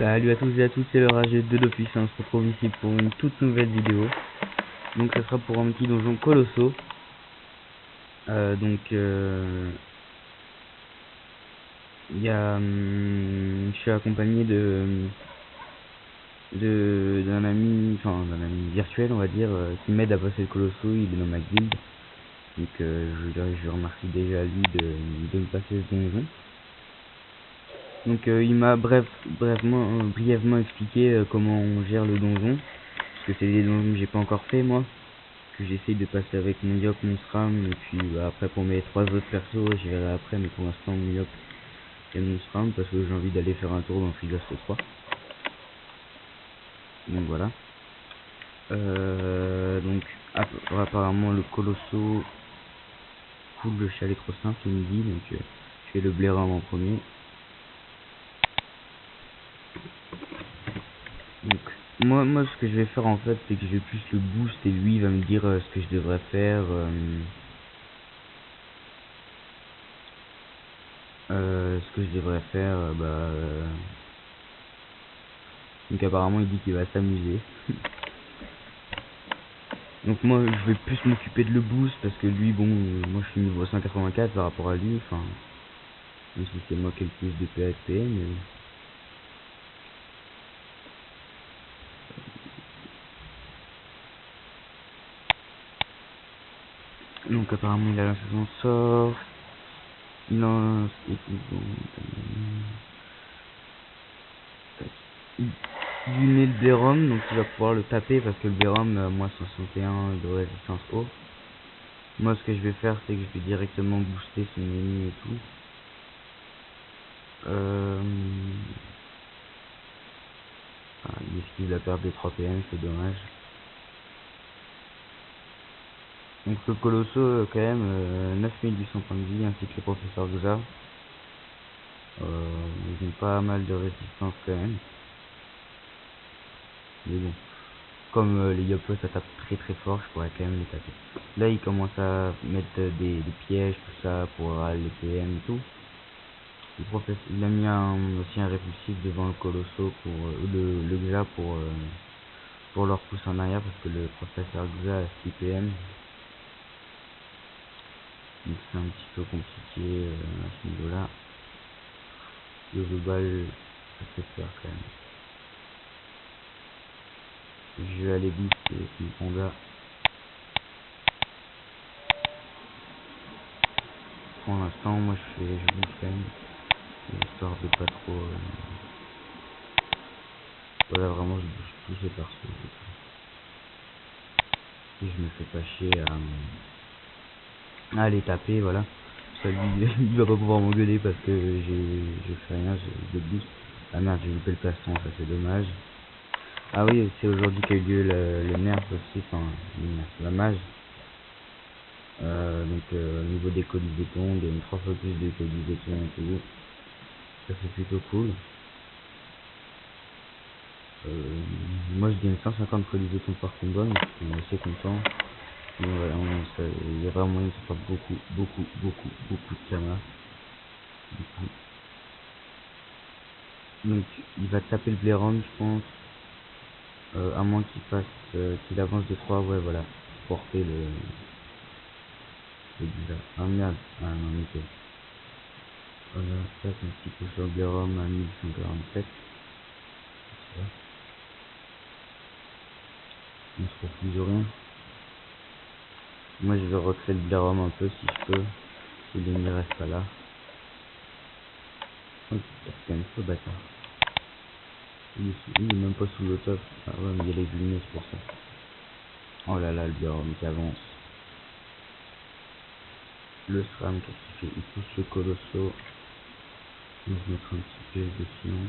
Salut à tous et à toutes, c'est le Rageux de Dofus, on se retrouve ici pour une toute nouvelle vidéo. Donc ça sera pour un petit donjon colossaux. Je suis accompagné d'un ami, d'un ami virtuel on va dire, qui m'aide à passer le colossaux. Il est dans ma guilde. Donc je remercie déjà lui de me passer ce donjon. Donc il m'a brièvement expliqué comment on gère le donjon, parce que c'est des donjons que j'ai pas encore fait moi, que j'essaye de passer avec mon Yop, mon SRAM, et puis après pour mes 3 autres persos, j'y verrai après, mais pour l'instant mon Yop et mon SRAM, parce que j'ai envie d'aller faire un tour dans Frigast 3. Donc voilà. Apparemment le colosso cool le chalet trop simple, il me dit, donc je fais le blaireum en premier. Donc moi ce que je vais faire en fait, c'est que je vais plus le boost et lui il va me dire ce que je devrais faire. Ce que je devrais faire, donc apparemment il dit qu'il va s'amuser. Donc moi je vais plus m'occuper de le boost parce que lui bon, moi je suis niveau 184 par rapport à lui, enfin même si c'est moi qui ai le plus de PSP, mais donc apparemment il a lancé son sort, il lance il lui met le Bérum, donc il va pouvoir le taper parce que le Bérum moins 61 de résistance haut. Moi ce que je vais faire c'est que je vais directement booster son ennemi et tout. Il esquive la perte des 3 PM, c'est dommage. Donc le colosso quand même 9800 points de vie ainsi que le professeur Gza. Ils ont pas mal de résistance quand même. Mais bon, comme les Yopos ça tape très fort, je pourrais quand même les taper. Là il commence à mettre des pièges, tout ça pour les PM et tout. Il a mis aussi un répulsif devant le colosso pour le Gza pour leur pousser en arrière parce que le professeur Gza a 6 PM. Donc c'est un petit peu compliqué à ce niveau là. Le global ça fait peur quand même. Je vais aller booster une panda. Pour l'instant moi je booste quand même, histoire de pas trop voilà, vraiment je bouge tous ces persos et je me fais pas chier à les taper, voilà. Ça lui il va pas pouvoir m'engueuler parce que je fais rien, je booste. Ah merde, j'ai loupé le plastron, ça c'est dommage. Ah oui, c'est aujourd'hui qu'a eu lieu le nerf aussi, enfin la mage. Au niveau des colis béton, il y a une 3 fois plus de colis béton et tout. Ça c'est plutôt cool. Moi je gagne 150 colis béton par combat, donc je suis assez content. Mais voilà, il y a vraiment moyen de se faire beaucoup de camas. Donc il va taper le blaireum je pense. À moins qu'il fasse qu'il avance de 3, ouais voilà. Porter le bizarre. Ah merde, ah non nickel. Voilà, ça c'est un petit coup sur le blaireum à 1147. On se refuse rien. Moi je vais recréer le blaireum un peu si je peux. Si l'ennemi reste pas là. Oh, c'est quand même faux bâtard. Il est même pas sous le top. Ah ouais mais il y a les lumineux c'est pour ça. Oh là là le blaireum qui avance. Le SRAM qu'est-ce qu'il fait? Il pousse le colosso. On va se mettre un petit piège de sinon.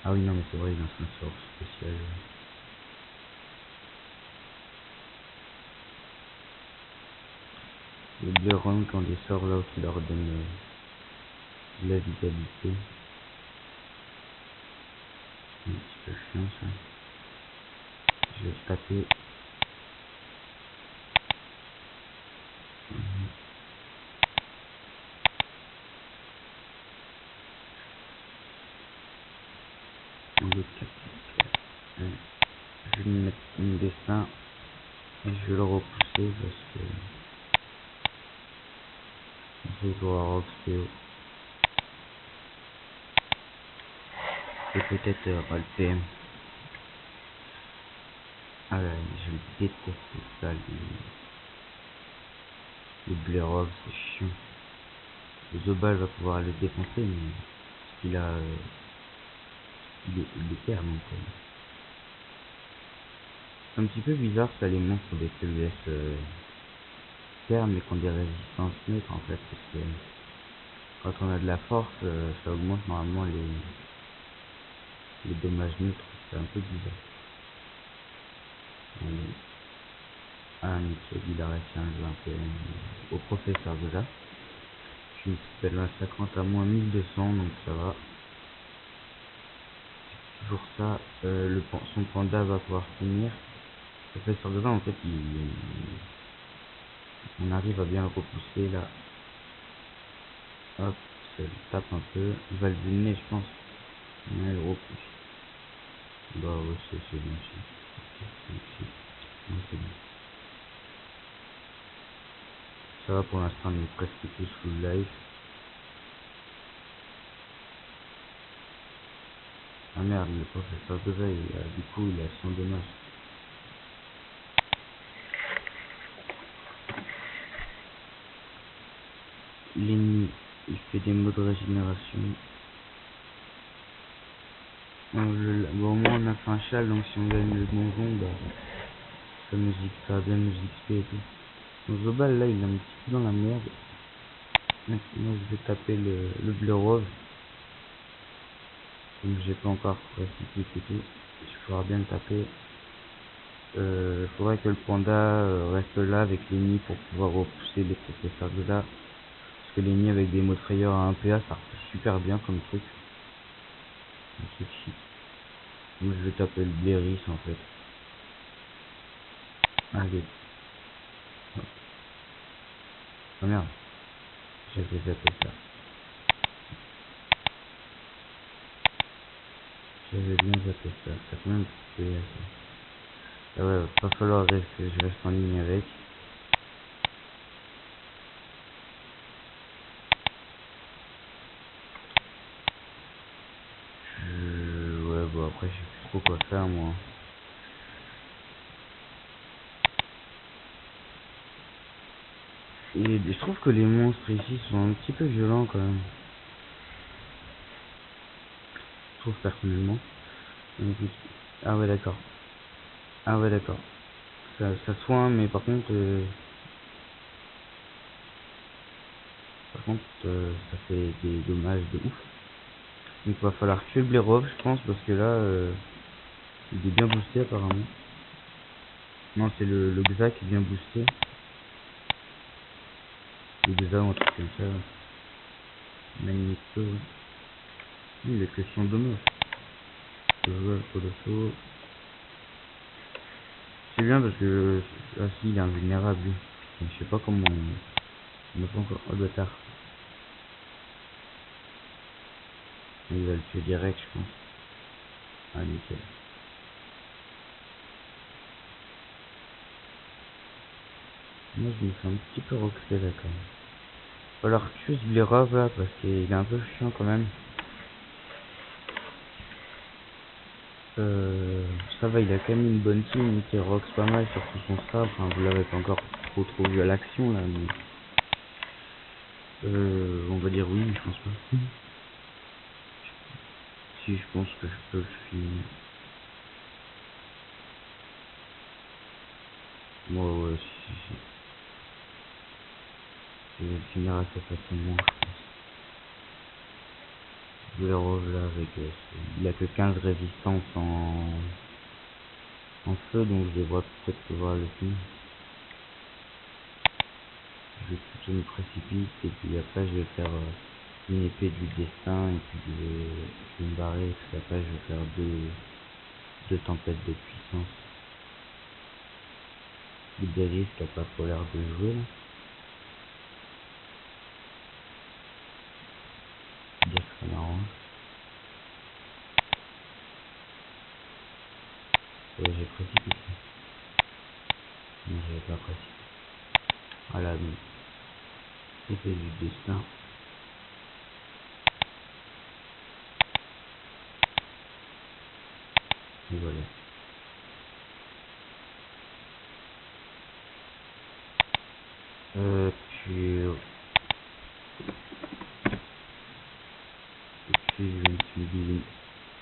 Ah oui non mais c'est vrai il lance un sort spécial. Les blaireums quand des sorts là qui leur donnent de la vitalité. Un petit peu chiant ça. Je vais taper. Le 4. Je vais mettre mon destin et je vais le repousser parce que je vais voir Roxéo. Et peut-être le PM. Ah ouais, je déteste ça, les Blerov, c'est chiant. Le Zobal va pouvoir le défoncer, mais il a il est terre donc c'est un petit peu bizarre ça, les monstres des TES terre mais qui ont des résistances neutres en fait, parce que quand on a de la force ça augmente normalement les dommages neutres, c'est un peu bizarre. Ah nickel, il a réussi à enlever un PM au professeur déjà. Je me suis fait 50 à moins 1200 donc ça va. Toujours ça, son panda va pouvoir finir. Le professeur de en fait on arrive à bien le repousser là. Hop, ça le tape un peu. Il va le vulner je pense. Ouais, il repousse. Bah ouais, c'est bien aussi. C'est bon. Ça va pour l'instant, on est presque tous full life. Ah merde, le professeur de veille, du coup il a 100 dommages. L'ennemi, il fait des modes de régénération. Bon, au moins on a fait un chal, donc si on gagne le donjon, bah, ça va bien nous XP et tout. Donc Zobal là il est un petit peu dans la merde. Maintenant je vais taper le bleu rose. Donc j'ai pas encore précipité et tout. Il faudra bien le taper. Faudrait que le panda reste là avec l'ennemi pour pouvoir repousser les professeurs de là. Parce que l'ennemi avec des modes frayeur à 1 PA ça repousse super bien comme truc. Un truc shit. Donc je vais taper le Bléris en fait. Allez. Oh merde. J'avais zappé ça. J'avais bien zappé ça. Ça fait même PA ça. Ah ouais, va falloir que je reste en ligne avec. Ouais, bon après je sais plus trop quoi faire moi. Et je trouve que les monstres ici sont un petit peu violents quand même. Je trouve personnellement. Ah ouais d'accord. Ah ouais d'accord. Ça soigne mais par contre ça fait des dommages de ouf. Donc va falloir tuer le Blérov je pense parce que là il est bien boosté apparemment. Non c'est le Xa qui est bien boosté. Le Xa ou un truc comme ça. Magneto. Il est question de dommages. Je joue le Colosso. C'est bien parce que ah si il est invulnérable lui. Je sais pas comment on n'a pas encore. Oh bâtard. Il va le tuer direct je pense. Ah nickel. Moi je me fais un petit peu roxer là quand même. Va falloir tuer ce Blérov là parce qu'il est un peu chiant quand même. Ça va, il a quand même une bonne team, il rox pas mal, surtout son sabre. Enfin, vous l'avez pas encore trop vu à l'action là, mais on va dire oui, je pense pas. Si, je pense que je peux le finir. Moi, ouais, si. Je vais le finir assez facilement, je pense. Je vais le là avec. Il a que 15 résistances en feu, donc je devrais peut-être pouvoir le finir. Je vais plutôt me précipiter et puis après je vais faire une épée du destin et puis je vais me barrer et puis après je vais faire deux tempêtes de puissance. Le Beris qui a pas trop l'air de jouer là. Dire que ça m'arrange. J'ai précipité. Non, j'avais pas précipité. Voilà, donc, effet du destin. Et voilà. Puis, je me suis dit,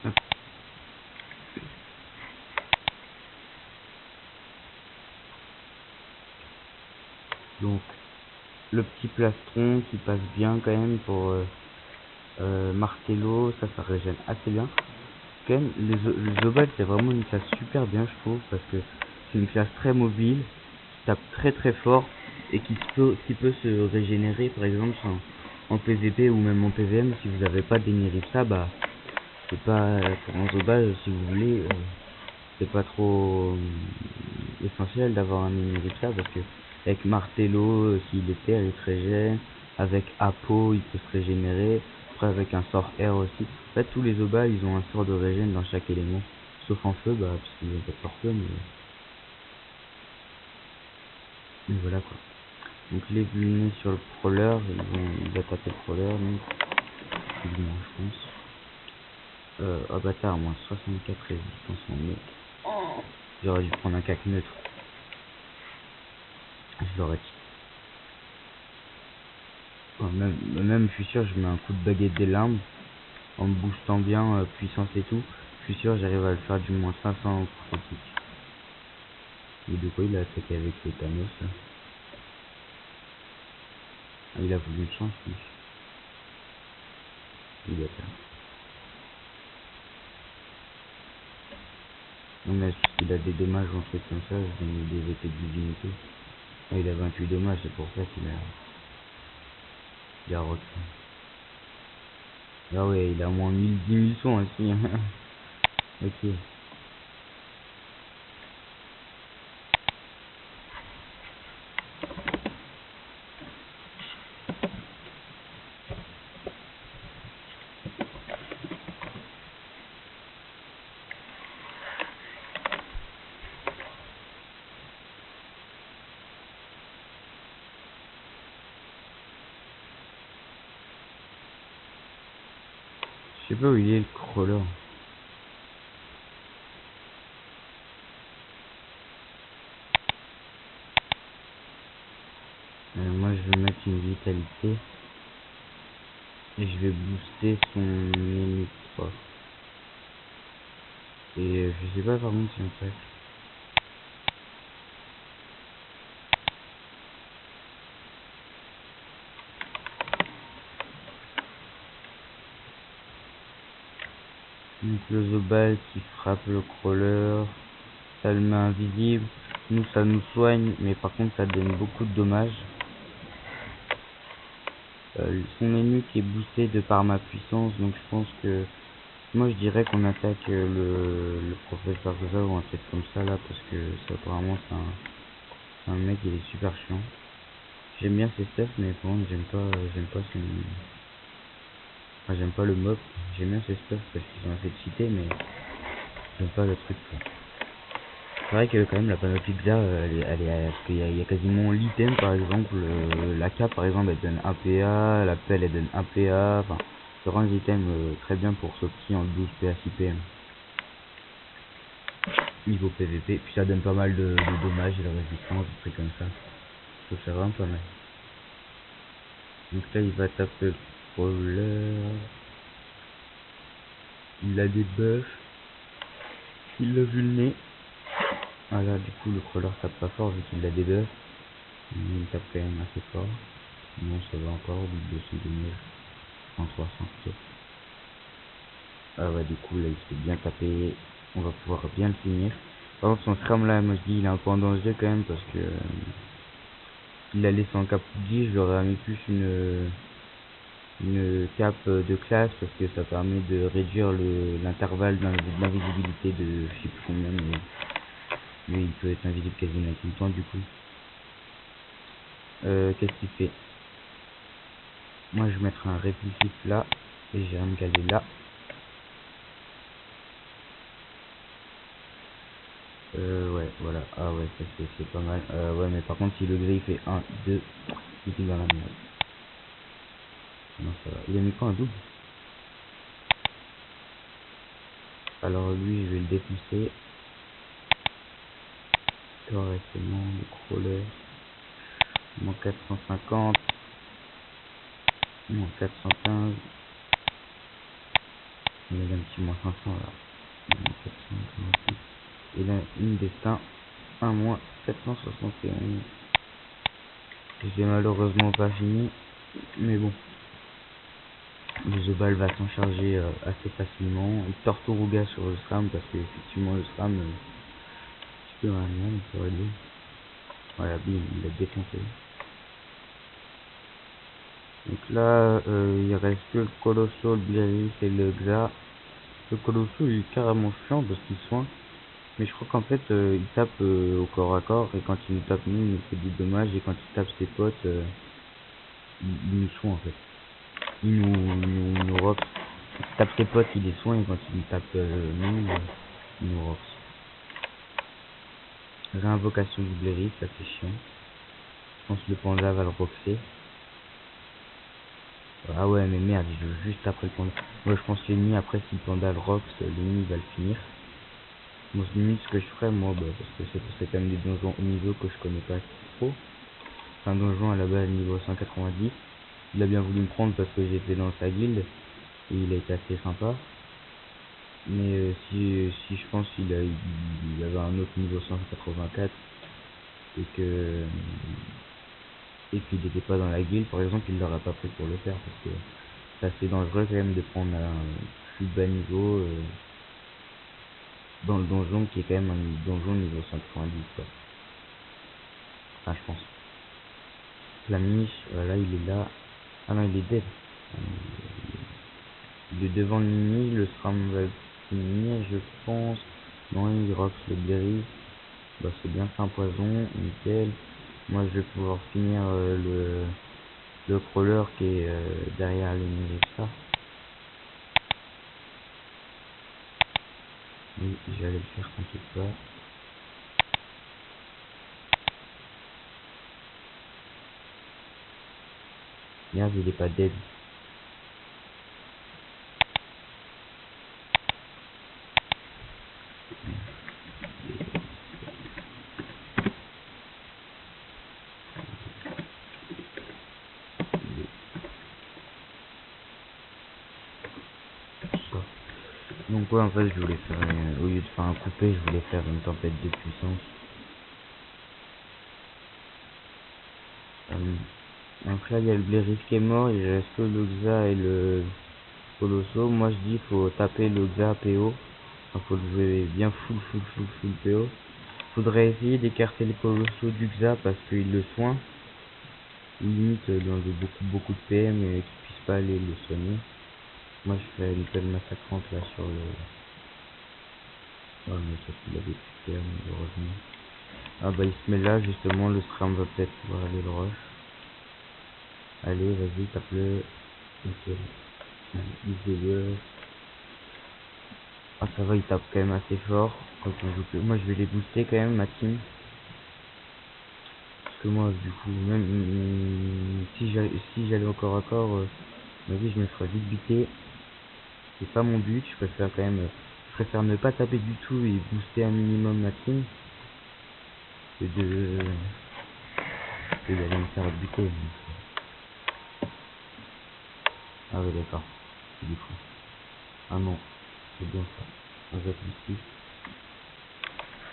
hop. Donc, le petit plastron qui passe bien quand même pour Martello, ça régène assez bien. Quand même, les Obal, c'est vraiment une classe super bien, je trouve, parce que c'est une classe très mobile, qui tape très très fort et qui peut se régénérer, par exemple, en PVP ou même en PVM. Si vous n'avez pas d'Eniripsa, bah, c'est pas pour un Zobal, si vous voulez, c'est pas trop essentiel d'avoir un Eniripsa, parce que avec Martello, s'il est terre, il se régène. Avec Apo, il peut se régénérer. Après, avec un sort air aussi. En fait, tous les Obas, ils ont un sort de régène dans chaque élément. Sauf en feu, bah, parce qu'ils ont pas de sort feu, mais voilà quoi. Donc, les vulnés sur le crawler, il va taper le crawler, donc, plus ou moins, je pense. Avatar, moins 64 résistance en mec. J'aurais dû prendre un cac neutre. Je l'aurais dit. Même, je suis sûr, je mets un coup de baguette des larmes en me boostant bien puissance et tout. Je suis sûr, j'arrive à le faire du moins 500 critique. Et de quoi il a attaqué avec le Thanos là. Ah, il a voulu une chance, lui. Il a peur. Non, mais s'il a des dommages ou un truc comme ça, je donne des effets de divinité. Ah, il a 28 dommages, c'est pour ça qu'il a rock. Ah ouais, il a au moins 10 000 sons aussi. Ok. Je sais pas où il est le crawler. Moi je vais mettre une vitalité. Et je vais booster son ennemi 3. Et je sais pas par contre si on fait. Donc le Zobal qui frappe le crawler, ça le met invisible. Nous ça nous soigne, mais par contre ça donne beaucoup de dommages. Son ennemi qui est boosté de par ma puissance, donc je pense que moi je dirais qu'on attaque le professeur Rosa ou un truc comme ça là, parce que ça apparemment c'est un mec, il est super chiant. J'aime bien ses stuff, mais par contre j'aime pas son, enfin, j'aime pas le mob. J'aime bien ses stuff parce qu'ils sont assez cheatés, mais j'aime pas le truc quoi. C'est vrai que quand même la panoplie de Xia, parce qu'il y a quasiment l'item par exemple, la cape par exemple elle donne 1 PA, la pelle elle donne 1 PA, enfin c'est vraiment des items très bien pour ce petit en 12 PA 6 PM. Niveau PVP, puis ça donne pas mal de dommages et de résistance, des trucs comme ça. Je trouve ça vraiment pas mal. Donc là il va taper le crawler, il a des buffs, il l'a vu le nez. Ah là du coup le crawler tape pas fort vu qu'il a des buffs, mais il tape quand même assez fort. Non, ça va encore, au bout de 200 dommages, 160 peut-être. Ah ouais, du coup, là, il se fait bien taper. On va pouvoir bien le finir. Par contre, son scram là, moi je dis, il est un peu en danger quand même parce que il a laissé en cap 10, je l'aurais mis plus une cape de classe parce que ça permet de réduire l'intervalle d'invisibilité de je sais plus combien, mais il peut être invisible quasiment tout le temps du coup. Qu'est-ce qu'il fait? Moi je mettrai un répulsif là et j'ai un caler là. Ouais, voilà. Ah ouais, ça c'est pas mal. Ouais, mais par contre, si le gris fait 1, 2, il est dans la merde. Non, ça va. Il a mis quoi, un double? Alors lui, je vais le défoncer correctement. Le crawler. Mon 450. Mon 415. Il y a un petit moins 500 là. Mon 446. Et là, une destin. 1 moins 771. J'ai malheureusement pas fini. Mais bon. Le Zobal va s'en charger assez facilement. Torturuga sur le SRAM parce que effectivement le SRAM, tu peux rien, ça va bien. Voilà, bim, il l'a défoncé. Donc là, il reste que le Colosso, le Blaris et le Xa. Le Colosso il est carrément chiant parce qu'il soigne. Mais je crois qu'en fait, il tape au corps à corps et quand il nous tape nous, il nous fait du dommage et quand il tape ses potes, il nous soigne en fait. Il nous rock. Quand il tape ses potes, il les soigne et quand il nous tape nous, il nous rock. Réinvocation du Blaris, ça c'est chiant. Je pense que le panda va le roxer. Ah ouais, mais merde, il joue juste après le panda. Moi je pense que l'ennemi, après si le panda le rox, l'ennemi va le finir. Moi limite ce que je ferais moi, parce que c'est quand même des donjons haut niveau que je connais pas trop. C'est un donjon à la base niveau 190. Il a bien voulu me prendre parce que j'étais dans sa guilde. Et il a été assez sympa. Mais si je pense qu'il avait un autre niveau 184 et que et qu'il n'était pas dans la guilde par exemple, il l'aurait pas pris pour le faire parce que c'est assez dangereux quand même de prendre un plus bas niveau dans le donjon qui est quand même un donjon niveau 190 quoi. Enfin je pense. Flamiche, voilà il est là. Ah non il est dead. Il est devant le mini, le SRAM va finir je pense. Non il rox le berry. Bah c'est bien, c'est un poison, nickel. Moi je vais pouvoir finir le crawler qui est derrière les Mirissa. Oui, j'allais le faire, t'inquiète pas. Merde, il est pas dead. Ça. Donc ouais, en fait, je voulais faire, au lieu de faire un coupé, je voulais faire une tempête de puissance. Donc là, il y a le Blairis qui est mort, il reste que le Xa et le Colosso. Moi, je dis, faut taper le Xa PO. Enfin, faut le jouer bien full PO. Faudrait essayer d'écarter le Colosso du Xa parce qu'il le soigne. Ou limite, d'enlever beaucoup de PM et qu'il puisse pas aller le soigner. Moi, je fais une pelle massacrante là sur le... Oh, mais ça, il avait plus de PM, malheureusement. Ah bah, il se met là, justement, le SRAM va peut-être pouvoir aller le rush. Allez, vas-y, tape-le. Nickel. Easy. Ah, ça va, il tape quand même assez fort. Quand on joue que... Moi, je vais les booster quand même, ma team. Parce que moi, du coup, même si j'allais encore à corps, vas-y, je me ferais vite buter. C'est pas mon but, je préfère quand même... Je préfère ne pas taper du tout et booster un minimum ma team. Que d'aller me faire buter. Ah ouais, d'accord. C'est du coup. Ah non, c'est bien ça. On va ici.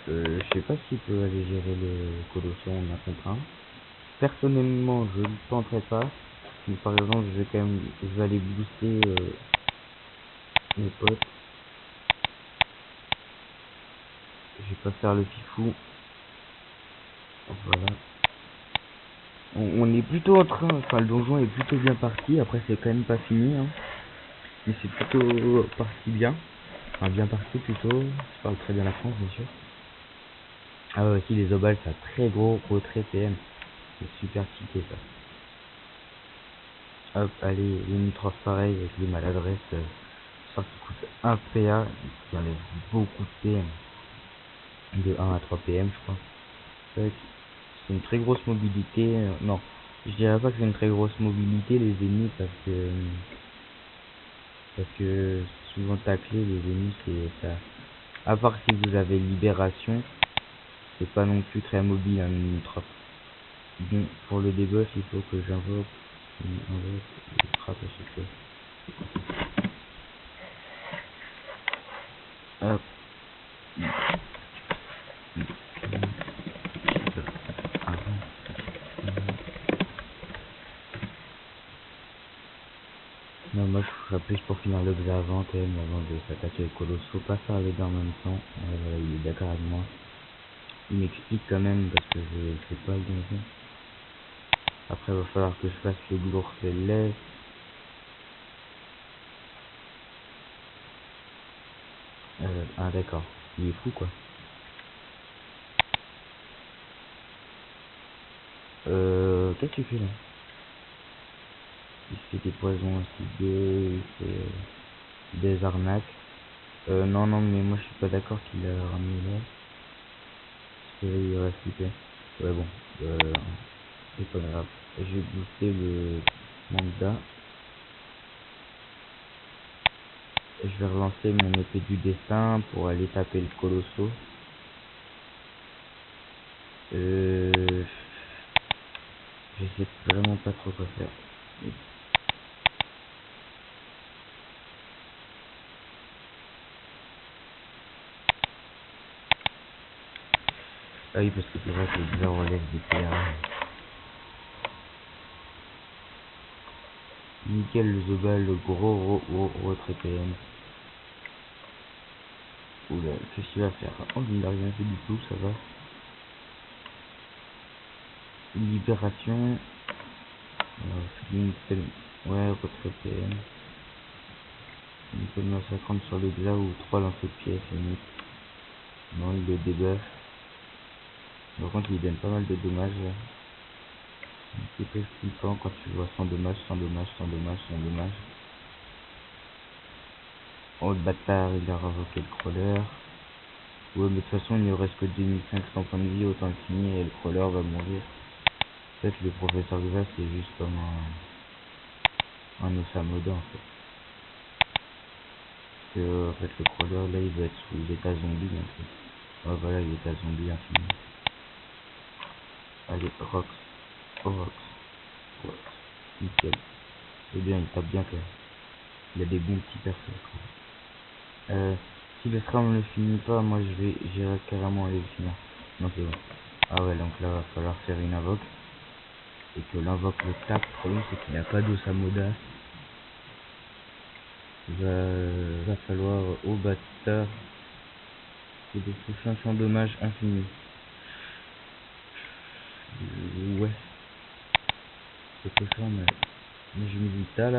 Je sais pas s'il peut aller gérer le Colosson en un contre un. Personnellement, je ne le tenterai pas. Mais par exemple, je vais aller booster mes potes. Je vais pas faire le fifou. Voilà. On est plutôt en train, enfin le donjon est plutôt bien parti. Après, c'est quand même pas fini, hein. Mais c'est plutôt parti bien. Enfin, bien parti plutôt. Je parle très bien la France, bien sûr. Ah ouais, aussi les obals, ça a très gros retrait PM. C'est super cheaté ça. Hop, allez, une trophée pareil avec les maladresses. Ça qui coûte 1 PA, qui enlève beaucoup de PM. de 1 à 3 PM, je crois. C'est une très grosse mobilité. Non, je dirais pas que c'est une très grosse mobilité les ennemis parce que souvent tacler les ennemis c'est ça. À part si vous avez libération, c'est pas non plus très mobile un ennemi trappe. Bon, pour le debuff, il faut que j'invoque une trappe à chaque fois. Hop. Non, moi je ferais plus pour finir le avant quand même, avant de s'attaquer au colosse. Faut pas faire les deux en même temps. Voilà, il est d'accord avec moi. Il m'explique quand même parce que je sais pas le donjon. Après, il va falloir que je fasse le glour céleste. Ah d'accord, il est fou quoi. Qu'est-ce que tu fais là? Il fait des poisons acides, il fait des arnaques. Non, non, mais moi je suis pas d'accord qu'il a ramené là. Parce qu'il va flipper. Ouais, bon, c'est pas grave. Je vais booster le mandat. Et je vais relancer mon épée du destin pour aller taper le colosso. Je sais vraiment pas trop quoi faire. Ah oui, parce que c'est vrai que les bizarres relèvent des PA. Nickel, le Zoba, le gros retrait PM. Oula, qu'est-ce qu'il va faire? Oh, il n'a rien fait du tout, ça va. Libération. Ouais, retrait PM. Une peu de massacrante sur le glas ou 3 lancers de pièces limite. Non, il le débuff. Par contre, il donne pas mal de dommages. Un petit peu flippant quand tu vois sans dommage, sans dommage, sans dommage, sans dommage. Oh, le bâtard, il a révoqué le crawler. Ouais, mais de toute façon, il ne reste que 2500 points de vie, autant le finir et le crawler va mourir. En fait, le professeur Glace, c'est juste comme un Osamoda, en fait. Parce que, en fait, le crawler, là, il va être sous l'état zombie, en fait. Ouais, voilà, il est à zombie infini. Allez, Rox. Oh, Rox. Rox. Nickel. C'est bien, il tape bien, quand même. Il a des bons petits persos, quoi. Si le SRAM ne le finit pas, moi, j'irai carrément aller le finir. Non, c'est bon. Ah ouais, donc là, va falloir faire une invoque. Et que l'invoque le tape. Le problème, c'est qu'il n'a pas d'Osamoda. Va falloir au bâtard que de toucher un champ dommage infini. Ouais, c'est que ça, mais je me dis ça là.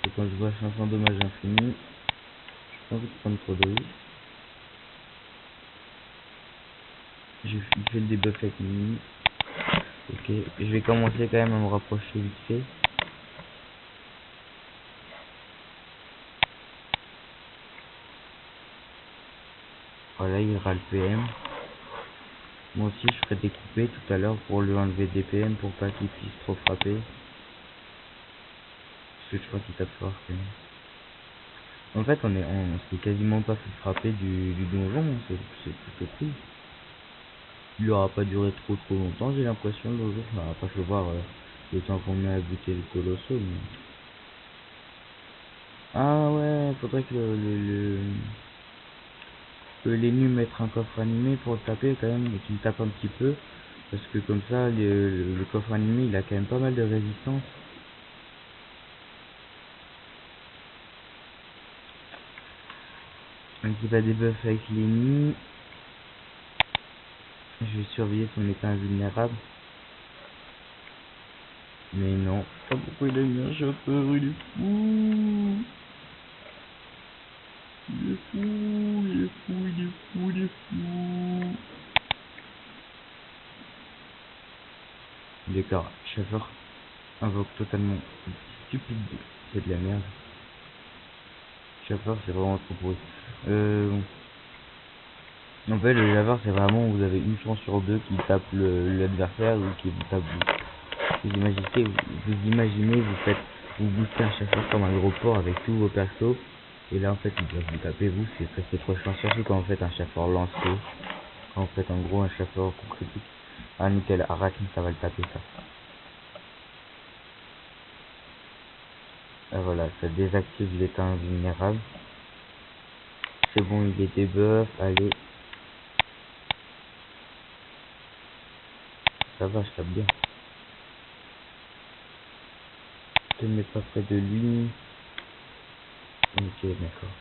Et quand je vois un champ dommage infini, j'ai pas envie de prendre trop de risques. Il fait le debuff avec Mimi. Ok, je vais commencer quand même à me rapprocher vite fait. Voilà, il ira le PM. Moi aussi, je ferai découper tout à l'heure pour lui enlever des PM pour pas qu'il puisse trop frapper. Parce que je crois qu'il tape fort quand même. En fait, on s'est quasiment pas fait frapper du donjon, c'est plutôt cool. Il aura pas duré trop longtemps, j'ai l'impression, le donjon. Enfin, après, je vais voir le temps qu'on met à buter le colosso. Mais... Ah ouais, faudrait que l'ennemi mette un coffre animé pour le taper quand même, et qu'il tape un petit peu. Parce que comme ça, le coffre animé, il a quand même pas mal de résistance. Donc il va debuff avec l'ennemi. Je vais surveiller son état invulnérable. Mais non. Oh, pourquoi il a mis un chauffeur? Il est fou. Il est fou, il est fou, il est fou, il est fou. D'accord, chauffeur invoque totalement stupide. C'est de la merde. Chauffeur, c'est vraiment trop pourri. En fait, le javard, c'est vraiment vous avez une chance sur deux qui tape l'adversaire ou qui vous tape vous. Vous boostez un chasseur comme un gros porc avec tous vos persos. Et là, en fait, il doit vous taper vous, c'est presque trop chiant. Surtout quand vous faites un chasseur lancé. Quand vous faites en gros un chasseur coup critique. Ah, nickel, Arachne, ça va le taper ça. Ah, voilà, ça désactive l'état invulnérable. C'est bon, il est debuff, allez. Ça va, je tape bien. Je te mets pas près de lui. Ok, d'accord.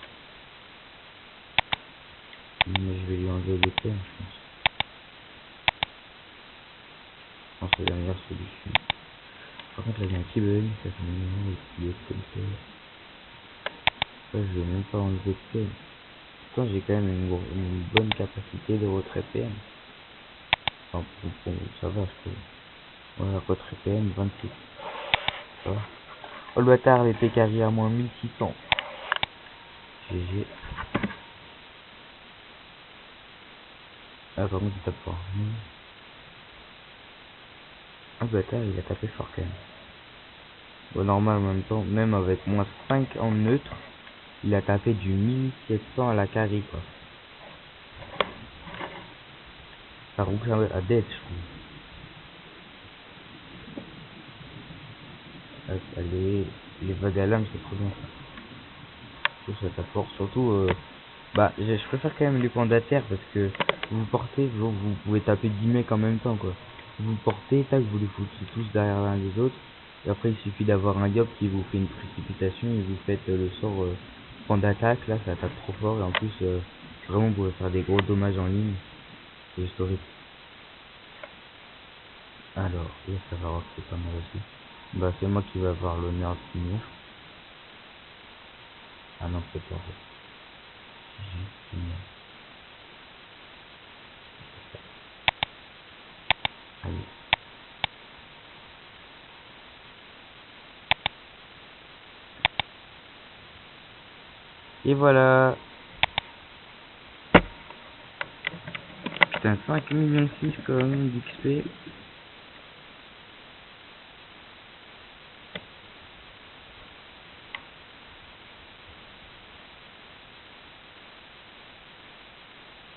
Mais je vais lui enlever les peines, je pense. Je pense que c'est la meilleure solution. Par contre, là, il y a un petit bug, ça fait un moment qu'il est comme ça. Ça, je vais même pas enlever de peine. Pourtant, j'ai quand même une bonne capacité de retrait PM. Enfin, ça va, je trouve. Voilà, retrait PM, 26. Ça va. Oh, le bâtard, les PKJ à moins 1600. GG. Ah, par contre, il tape fort. Ah, le bâtard, il a tapé fort quand même. Bon, normal en même temps, même avec moins 5 en neutre, il a tapé du 1700 à la carry, quoi. Ça roule à death, je trouve. Ah, les vagues à lame, c'est trop bien ça. Je trouve ça tape fort. Surtout, bah, je préfère quand même les pandas terre parce que vous portez, vous pouvez taper 10 mecs en même temps, quoi. Vous portez, tac, vous les foutez tous derrière l'un des autres. Et après, il suffit d'avoir un diop qui vous fait une précipitation et vous faites le sort panda attaque. Là, ça tape trop fort et en plus, vraiment, vous pouvez faire des gros dommages en ligne. C'est juste horrible. Alors, là, ça va voir que c'est pas mal aussi. Bah, c'est moi qui vais avoir l'honneur de finir. Ah non, c'est pas vrai. J'ai fini. Allez. Et voilà. Putain, 5 millions 6 quand même d'XP.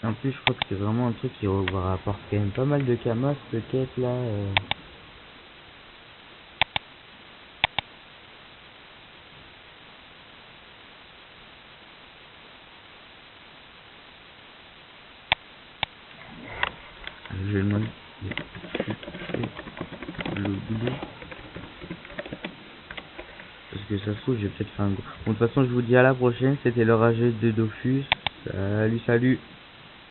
En plus, je crois que c'est vraiment un truc qui rapporte quand même pas mal de camas, cette quête là. Je vais demander le boulot. Parce que ça se trouve, j'ai peut-être fait un gros. Bon, de toute façon, je vous dis à la prochaine. C'était le rageux de Dofus. Salut, salut.